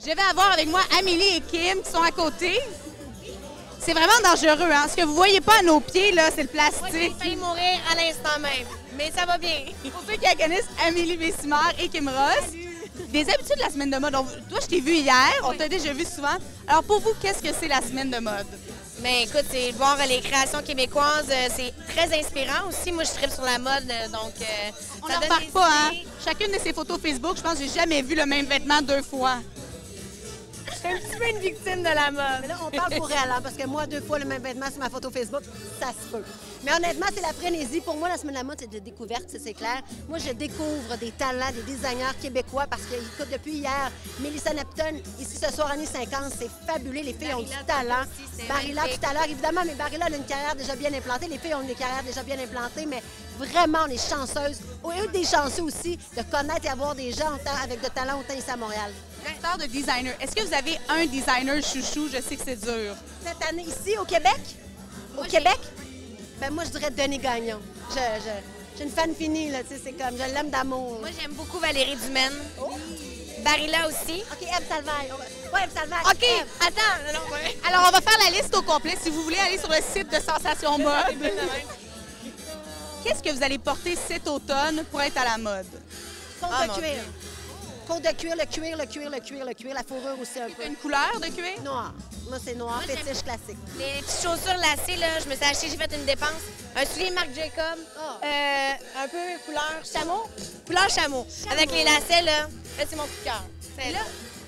Je vais avoir avec moi Amélie et Kim qui sont à côté. C'est vraiment dangereux, hein? Ce que vous voyez pas à nos pieds, là, c'est le plastique. Moi, j'ai failli mourir à l'instant même, mais ça va bien. Pour ceux qui la connaissent, Amélie Bessimard et Kim Ross. Des habitudes de la semaine de mode. Toi, je t'ai vu hier, on t'a déjà vu souvent. Alors, pour vous, qu'est-ce que c'est la semaine de mode? Mais écoute, c'est de voir les créations québécoises, c'est très inspirant aussi. Moi, je tripe sur la mode, donc On ça n'en donne remarque des pas, hein? idées. Chacune de ses photos Facebook, je pense que j'ai jamais vu le même vêtement 2 fois. Je suis un petit peu une victime de la mode. Mais là, on parle pour elle, hein, parce que moi, 2 fois le même vêtement sur ma photo Facebook, ça se peut. Mais honnêtement, c'est la frénésie. Pour moi, la semaine de la mode, c'est de découverte, c'est clair. Moi, je découvre des talents, des designers québécois, parce que, écoute, depuis hier, Melissa Neptune, ici ce soir, années 50, c'est fabuleux. Les filles ont du talent. Barilla, tout à l'heure, évidemment, mais Barilla a une carrière déjà bien implantée. Les filles ont une carrière déjà bien implantée, mais vraiment, on est chanceuses. Eux, des chanceux aussi, de connaître et avoir des gens avec de talent autant ici à Montréal. Histoire de designer. Est-ce que vous avez un designer chouchou? Je sais que c'est dur. Cette année, ici, au Québec? Au Québec? Ben moi, je dirais Denis Gagnon. J'ai une fan finie, là, tu sais, c'est comme, je l'aime d'amour. Moi, j'aime beaucoup Valérie Dumaine. Barilla aussi. OK, Eve Salvaille. Ouais, Eve Salvaille. OK, Ève. attends. Non, ouais. Alors, on va faire la liste au complet si vous voulez aller sur le site de Sensation Mode. Qu'est-ce que vous allez porter cet automne pour être à la mode? Côte Ah, de mon cuir. Dieu. Côte de cuir, le cuir, le cuir, le cuir, le cuir, la fourrure aussi un peu. Une couleur de cuir? Noir. Moi, c'est noir, Moi, j'aime- fétiche classique. Les petites chaussures lacées, là, je me suis acheté, j'ai fait une dépense. Un soulier Marc Jacob, un peu couleur chameau. Couleur chameau. Avec les lacets, là, c'est mon coup de cœur. C'est là.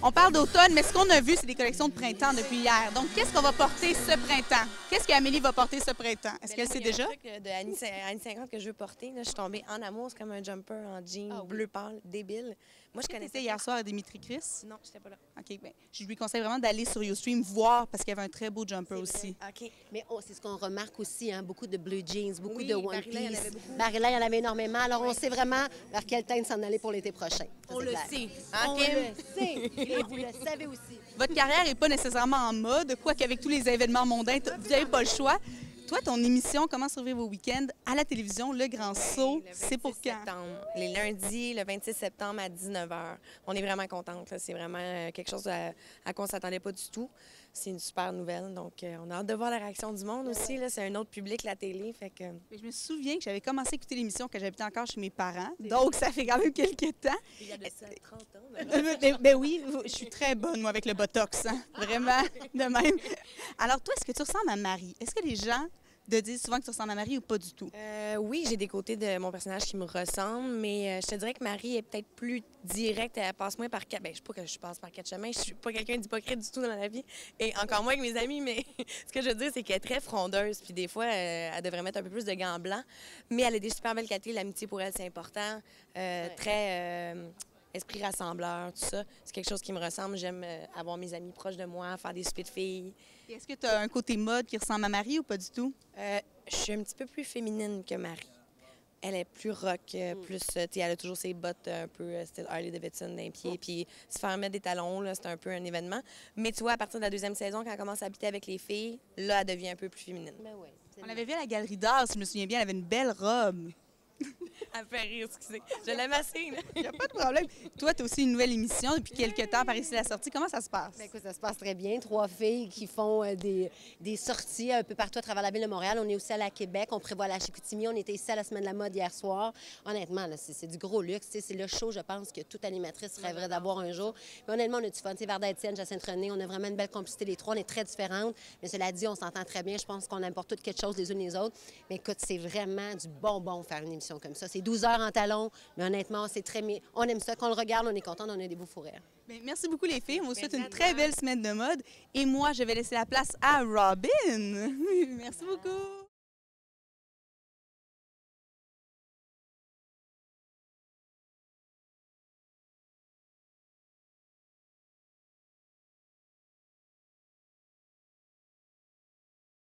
On parle d'automne, mais ce qu'on a vu, c'est des collections de printemps depuis hier. Donc, qu'est-ce qu'on va porter ce printemps? Qu'est-ce qu'Amélie va porter ce printemps? Est-ce qu'elle sait déjà? Il y a un truc de années 50 que je veux porter. Là, je suis tombée en amour. C'est comme un jumper en jean bleu pâle, débile. Moi, je connaissais C'était hier soir à Dimitri Chris? Non, j'étais pas là. OK, bien, je lui conseille vraiment d'aller sur Ustream voir parce qu'il y avait un très beau jumper aussi. OK. Mais c'est ce qu'on remarque aussi, hein, beaucoup de blue jeans, beaucoup Oui, de One Barilla, il y en Piece. avait beaucoup. Barilla, il y en avait énormément. Alors, on sait vraiment vers quelle teinte s'en aller pour l'été prochain. Ça, On c'est le clair. sait. On OK. le sait. Et vous le savez aussi. Votre carrière n'est pas nécessairement en mode, quoique avec tous les événements mondains, vous n'avez pas le choix. Toi, ton émission Comment survivre vos week-ends à la télévision, Le Grand Saut, c'est pour quand? Septembre. Les lundis, le 26 septembre à 19h. On est vraiment contente. là. C'est vraiment quelque chose à quoi on ne s'attendait pas du tout. C'est une super nouvelle. Donc, on a hâte de voir la réaction du monde aussi. là. C'est un autre public, la télé. Fait que... Mais je me souviens que j'avais commencé à écouter l'émission quand j'habitais encore chez mes parents. Donc, ça fait quand même quelques temps. Il y a de ça 30 ans. Ben oui, je suis très bonne, moi, avec le Botox. Hein? Vraiment, de même. Alors, toi, est-ce que tu ressembles à Marie? Est-ce que les gens te disent souvent que tu ressembles à Marie ou pas du tout? Oui, j'ai des côtés de mon personnage qui me ressemblent, mais je te dirais que Marie est peut-être plus directe. Elle passe moins par quatre... Bien, je ne sais pas que je passe par 4 chemins. Je suis pas quelqu'un d'hypocrite du tout dans la vie, et encore moins avec mes amis, mais ce que je veux dire, c'est qu'elle est très frondeuse, puis des fois, elle devrait mettre un peu plus de gants blancs, mais elle a des super belles qualités. L'amitié pour elle, c'est important. Très... esprit rassembleur, tout ça. C'est quelque chose qui me ressemble. J'aime avoir mes amis proches de moi, faire des soupers de filles. Et est-ce que tu as un côté mode qui ressemble à Marie ou pas du tout? Je suis un petit peu plus féminine que Marie. Elle est plus rock, plus... tu sais, elle a toujours ses bottes un peu style Harley Davidson d'un pied. Puis se faire mettre des talons, là, c'est un peu un événement. Mais tu vois, à partir de la 2e saison, quand elle commence à habiter avec les filles, là, elle devient un peu plus féminine. Ben oui. On l'avait vu à la Galerie d'Art, si je me souviens bien, elle avait une belle robe. Elle me fait rire, excusez. Je l'aime assez, là. Il n'y a pas de problème. Toi, tu as aussi une nouvelle émission depuis quelques temps par ici la sortie. Comment ça se passe? Ben, écoute, ça se passe très bien. 3 filles qui font des sorties un peu partout à travers la ville de Montréal. On est aussi à Québec. On prévoit la Chicoutimi. On était ici à la Semaine de la mode hier soir. Honnêtement, là, c'est du gros luxe. Tu sais, c'est le show, je pense, que toute animatrice rêverait d'avoir un jour. Mais honnêtement, on a du fun. C'est Varda Étienne, Jacinthe René. On a vraiment une belle complicité, les 3. On est très différentes. Mais cela dit, on s'entend très bien. Je pense qu'on apporte toutes quelque chose les unes les autres. Mais écoute, c'est vraiment du bonbon faire une émission comme ça. C'est 12 heures en talons. Mais honnêtement, c'est très... On aime ça. Quand on le regarde, on est content. On a des beaux fous rires. Bien, merci beaucoup, les filles. On vous souhaite une très belle semaine de mode. Et moi, je vais laisser la place à Robin. Merci beaucoup.